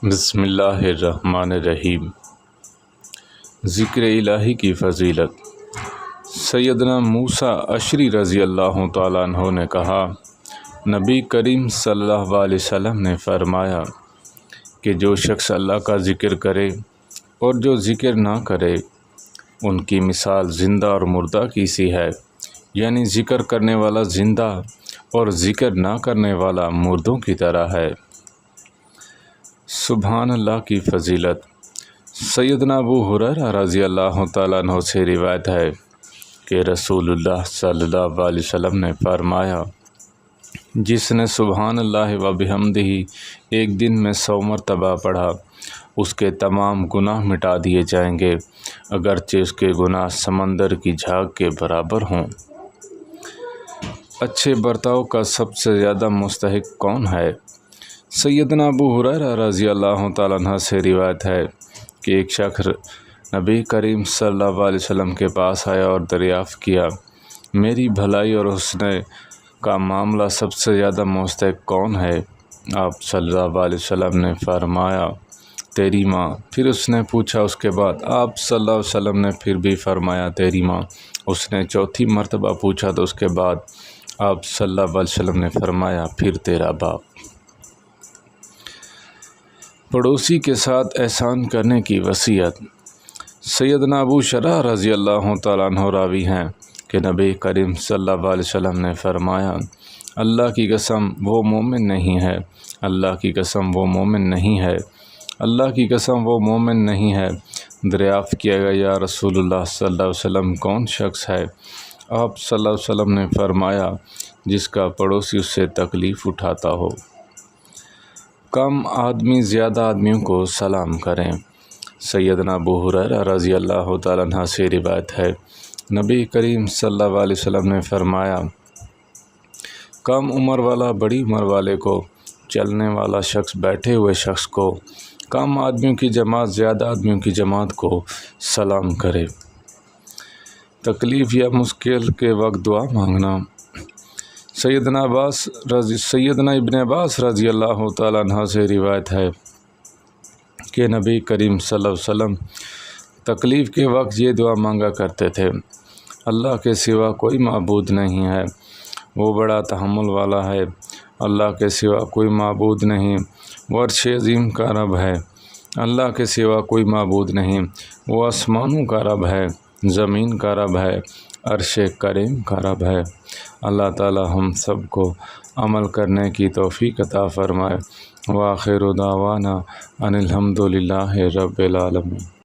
بسم اللہ الرحمن الرحیم۔ ذکر الہی کی فضیلت۔ سیدنا موسیٰ اشعری رضی اللہ تعالیٰ عنہ نے کہا، نبی کریم صلی اللہ علیہ وسلم نے فرمایا کہ جو شخص اللہ کا ذکر کرے اور جو ذکر نہ کرے ان کی مثال زندہ اور مردہ کی سی ہے، یعنی ذکر کرنے والا زندہ اور ذکر نہ کرنے والا مردوں کی طرح ہے۔ سبحان اللہ کی فضیلت۔ سیدنا ابو ہریرہ رضی اللہ تعالیٰ عنہ سے روایت ہے کہ رسول اللہ صلی اللہ علیہ وسلم نے فرمایا، جس نے سبحان اللہ و بحمدہ ایک دن میں 100 مرتبہ پڑھا، اس کے تمام گناہ مٹا دیے جائیں گے، اگرچہ اس کے گناہ سمندر کی جھاگ کے برابر ہوں۔ اچھے برتاؤ کا سب سے زیادہ مستحق کون ہے؟ سیدنا ابو ہریرہ رضی اللہ تعالیٰ عنہ سے روایت ہے کہ ایک شخص نبی کریم صلی اللہ علیہ وسلم کے پاس آیا اور دریافت کیا، میری بھلائی اور حسن کا معاملہ سب سے زیادہ مستحق کون ہے؟ آپ صلی اللہ علیہ وسلم نے فرمایا، تیری ماں۔ پھر اس نے پوچھا اس کے بعد؟ آپ صلی اللہ علیہ وسلم نے پھر بھی فرمایا، تیری ماں۔ اس نے چوتھی مرتبہ پوچھا تو اس کے بعد آپ صلی اللہ علیہ وسلم نے فرمایا، پھر تیرا باپ۔ پڑوسی کے ساتھ احسان کرنے کی وصیت۔ سیدنا ابو شرح رضی اللہ تعالیٰ عنہ راوی ہیں کہ نبی کریم صلی اللہ علیہ وسلم نے فرمایا، اللہ کی قسم وہ مومن نہیں ہے، اللہ کی قسم وہ مومن نہیں ہے، اللہ کی قسم وہ مومن نہیں ہے۔ دریافت کیا گیا، یا رسول اللہ صلی اللہ علیہ وسلم کون شخص ہے؟ آپ صلی اللہ علیہ وسلم نے فرمایا، جس کا پڑوسی اس سے تکلیف اٹھاتا ہو۔ کم آدمی زیادہ آدمیوں کو سلام کریں۔ سیدنا ابو ہریرہ رضی اللہ تعالیٰ عنہ سے روایت ہے، نبی کریم صلی اللہ علیہ وسلم نے فرمایا، کم عمر والا بڑی عمر والے کو، چلنے والا شخص بیٹھے ہوئے شخص کو، کم آدمیوں کی جماعت زیادہ آدمیوں کی جماعت کو سلام کرے۔ تکلیف یا مشکل کے وقت دعا مانگنا۔ سیدنا ابن عباس رضی اللہ تعالیٰ عنہ سے روایت ہے کہ نبی کریم صلی اللہ علیہ وسلم تکلیف کے وقت یہ دعا مانگا کرتے تھے، اللہ کے سوا کوئی معبود نہیں ہے، وہ بڑا تحمل والا ہے، اللہ کے سوا کوئی معبود نہیں، وہ عرش عظیم کا رب ہے، اللہ کے سوا کوئی معبود نہیں، وہ آسمانوں کا رب ہے، زمین کا رب ہے، عرش کریم کا رب ہے۔ اللہ تعالی ہم سب کو عمل کرنے کی توفیق عطا فرمائے۔ وآخر دعوانا ان الحمد للہ رب العالمین۔